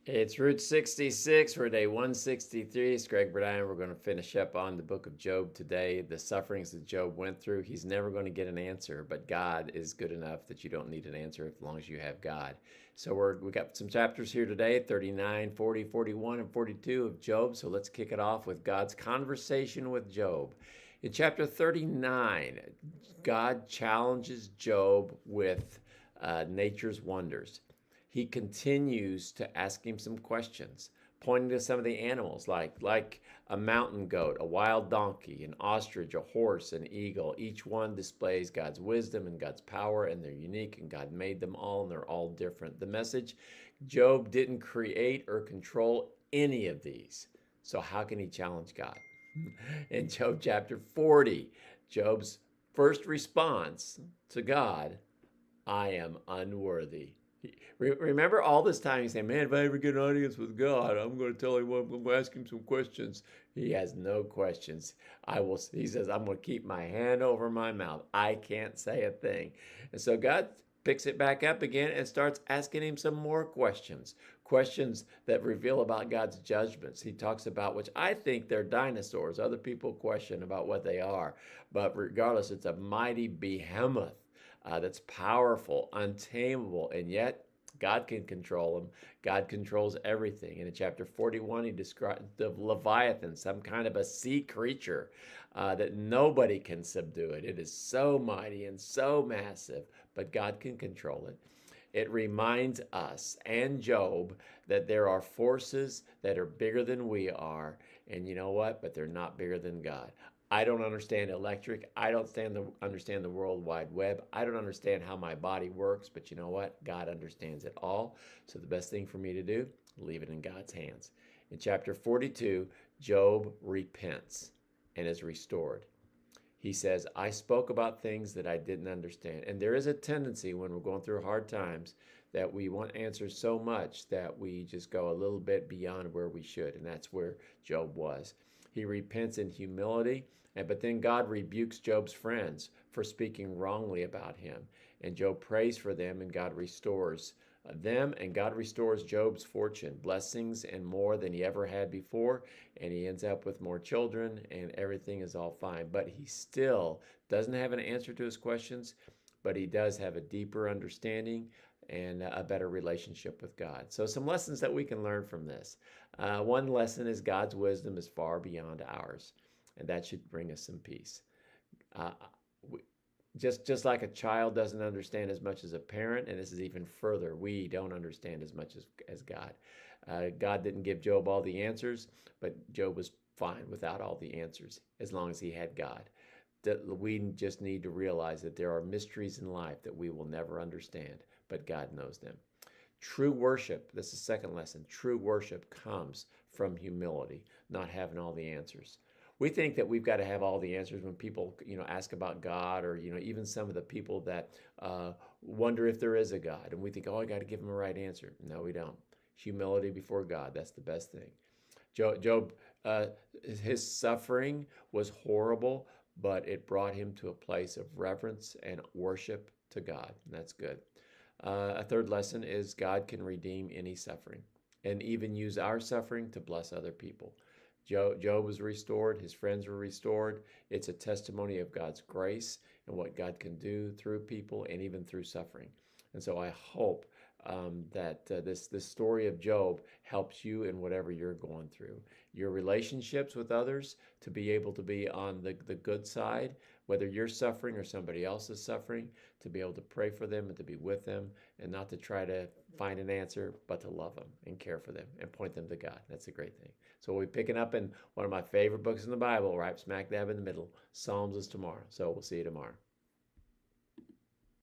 It's Route 66. We're day 163. It's Greg Burdine. We're going to finish up on the book of Job today. The sufferings that Job went through. He's never going to get an answer, but God is good enough that you don't need an answer as long as you have God. So we got some chapters here today, 39, 40, 41, and 42 of Job. So let's kick it off with God's conversation with Job. In chapter 39, God challenges Job with nature's wonders. He continues to ask him some questions, pointing to some of the animals like a mountain goat, a wild donkey, an ostrich, a horse, an eagle. Each one displays God's wisdom and God's power, and they're unique, and God made them all, and they're all different. The message: Job didn't create or control any of these. So how can he challenge God? In Job chapter 40, Job's first response to God: I am unworthy. Remember, all this time he's saying, man, if I ever get an audience with God, I'm going to tell him, I'm going to ask him some questions. He has no questions. He says, I'm going to keep my hand over my mouth. I can't say a thing. And so God picks it back up again and starts asking him some more questions, questions that reveal about God's judgments. He talks about, which I think they're dinosaurs. Other people question about what they are. But regardless, it's a mighty behemoth that's powerful, untamable, and yet God can control him. God controls everything. And in chapter 41, he describes the Leviathan, some kind of a sea creature that nobody can subdue it. It is so mighty and so massive, but God can control it. It reminds us and Job that there are forces that are bigger than we are. And you know what? But they're not bigger than God. I don't understand electric. I don't understand the World Wide Web. I don't understand how my body works, but you know what? God understands it all. So the best thing for me to do, leave it in God's hands. In chapter 42, Job repents and is restored. He says, I spoke about things that I didn't understand. And there is a tendency when we're going through hard times that we want answers so much that we just go a little bit beyond where we should. And that's where Job was. He repents in humility, but then God rebukes Job's friends for speaking wrongly about him. And Job prays for them, and God restores them, and God restores Job's fortune, blessings, and more than he ever had before. And he ends up with more children, and everything is all fine. But he still doesn't have an answer to his questions, but he does have a deeper understanding and a better relationship with God. So some lessons that we can learn from this. One lesson is God's wisdom is far beyond ours, and that should bring us some peace. Uh, just like a child doesn't understand as much as a parent, and this is even further, we don't understand as much as God. God didn't give Job all the answers, but Job was fine without all the answers as long as he had God. That we just need to realize that there are mysteries in life that we will never understand, but God knows them. True worship, this is the second lesson. True worship comes from humility, not having all the answers. We think that we've got to have all the answers when people, ask about God, or even some of the people that wonder if there is a God, and we think, oh, I got to give them a right answer. No, we don't. Humility before God, that's the best thing. Job, his suffering was horrible, but it brought him to a place of reverence and worship to God, and that's good. A third lesson is God can redeem any suffering and even use our suffering to bless other people. Job was restored. His friends were restored. It's a testimony of God's grace and what God can do through people and even through suffering. And so I hope that this story of Job helps you in whatever you're going through. Your relationships with others, to be able to be on the good side, whether you're suffering or somebody else is suffering, to be able to pray for them and to be with them, and not to try to find an answer, but to love them and care for them and point them to God. That's a great thing. So we'll be picking up in one of my favorite books in the Bible, right smack dab in the middle. Psalms is tomorrow. So we'll see you tomorrow.